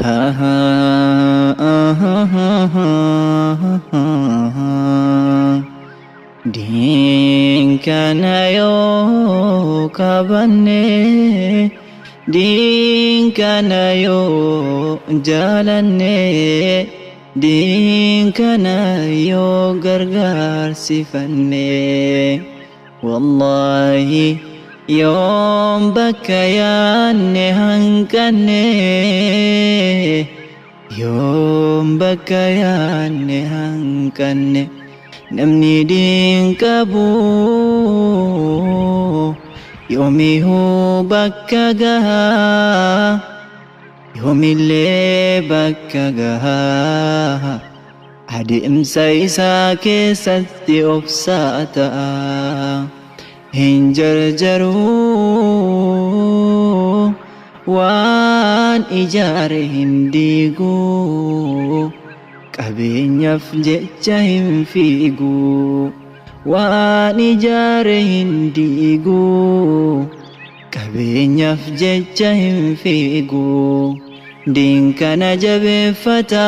Din kana yo kabanne, din kana yo jalanne, din kana yo gargar sifanne. Wallahi يوم بكياني هنكني، يوم بكياني هنكني، نمني دين كبو يومي هو بكجها، يومي اللي بكجها عدي امسي ساكي ستي أبساتا hinjarjaru waan ijaare hin diigu, qabeenyaaf jecha hin fiigu. Waan ijaare hin diigu, qabeenyaaf jecha hin fiigu. Diin kana jabeeffata,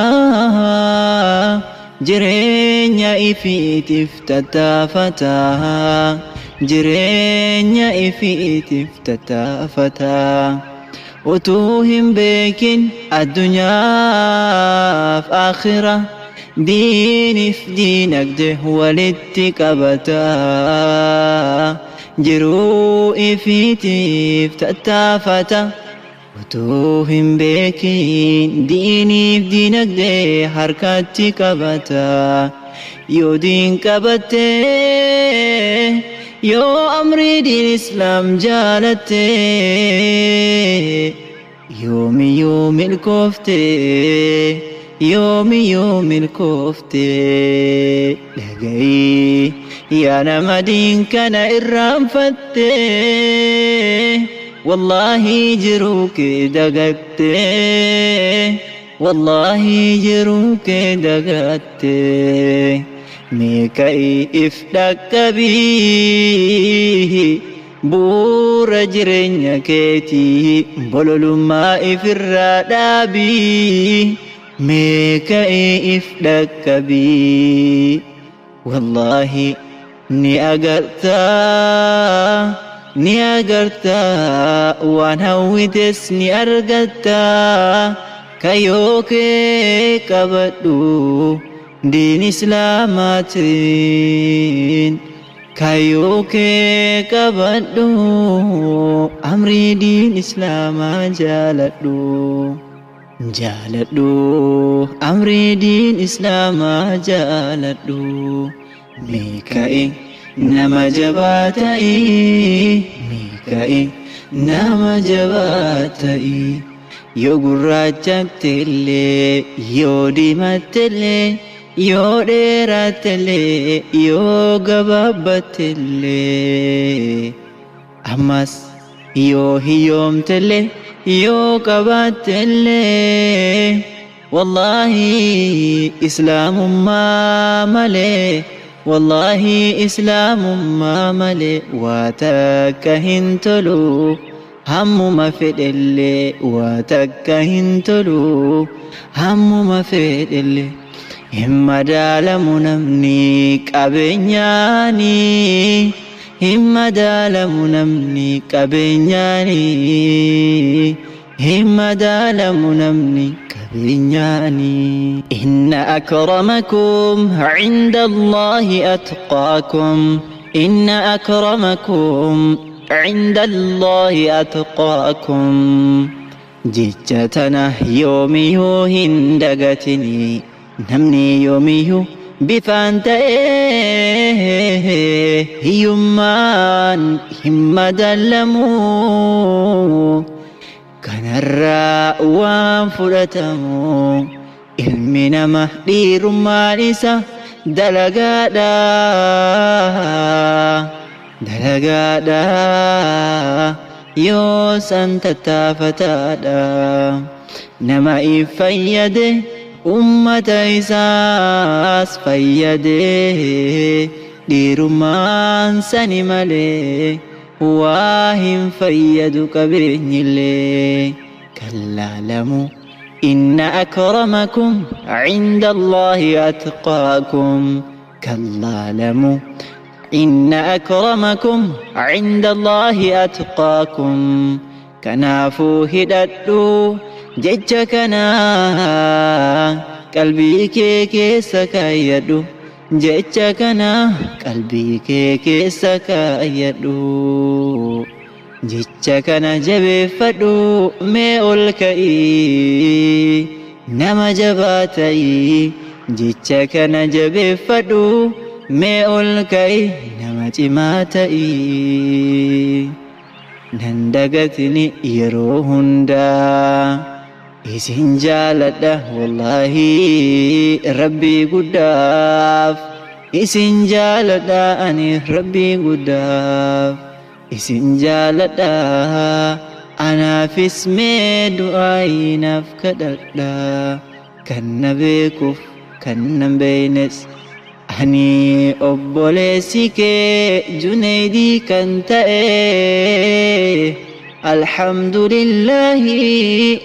jireenya ifiitiif tattaafata. Jireenya ifiitiif tattaafata. Utuu hin beekin addunyaaf aakhira, diiniif diinagdee walitti qabata. Jiruu ifiitiif tattaafata. Utuu hin beekin diiniif diinagdee harkatti qabata. Yoo diin qabatte, yoo amri diin islaam jaalatte, yoomiyuu milkoofte, yoomiyuu milkoofte. Dhaga'i yaa nama diin kana irraanfatte, wallahi jiruu kee dagatte, wallahi jiruu kee dagatte. Meekai if dhaqqabii bu'uura jireenya keetii, bololummaa ifirraa dhaabii. Meekai if dhaqqabii wallahi ni agartaa, ni agartaa, waan hawwites ni argataa. Kayyoo kee qabadhu diin islaamaatiin, kayyoo kee qabadhu amri diin islaamaa jaaladhu, jaaladhu amri diin islaamaa jaaladhu. Meekai nama jabaa ta'i, meekai nama jabaa ta'i. Yoo gurraacha'tellee, yoo diimattellee, yoo dheerattellee, yoo gabaabbattellee, ammas yoo hiyyoomtellee, yoo qabaattellee, wallahi islaamummaa malee, wallahi islaamummaa malee waa takka hin tolu. Hammuma fedhellee waa takka hin tolu, hammuma fedhellee. Hin madaalamu namni qabeenyaani, hin madaalamu namni qabeenyaani, hin madaalamu namni qabeenyaani. Inna akramakum inda Allahi atqaakum, inna akramakum عند الله أتقاكم. جتنا يوميو هندقتني، نمني يوميو بفانت يمان هم دلمو كان الراء وانفلتمو. علمنا مهدير مالسة دلقادا dalagaadha yoo san tattaafataadha. Nama if fayyade ummata isaas fayyade, dhiirummaan sani malee waa hin fayyadu qabeenyillee. Kan laalamu إن أكرمكم عند الله أتقاكم كلا لمو إن أكرمكم عند الله أتقاكم كنافو هددو ججكنا قلبي كيس كايدو ججكنا قلبي كيس كايدو ججكنا جبفدو ميول كاي نما جباتي ججكنا جبفدو ميول كاي نما جماتي نندقتني يروهندا إسن جالده والله ربي قداف إسن جالده أني ربي قداف إسن جالده أنا في اسمي دعائي نفكدده كان بيكف كان بينس أني أبوليسك جنيدي كنت الحمد لله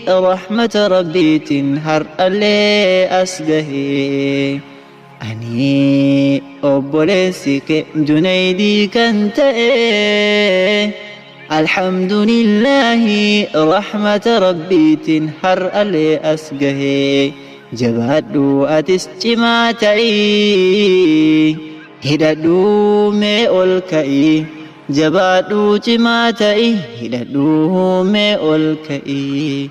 رحمة ربي تنهر اللي أسقه أني أبوليسك جنيدي كنت الحمد لله رحمة ربي تنهر اللي أسقه جبادو أتسجماتي هدادو ميول كاي جبادو جماتي هدادو ميول كاي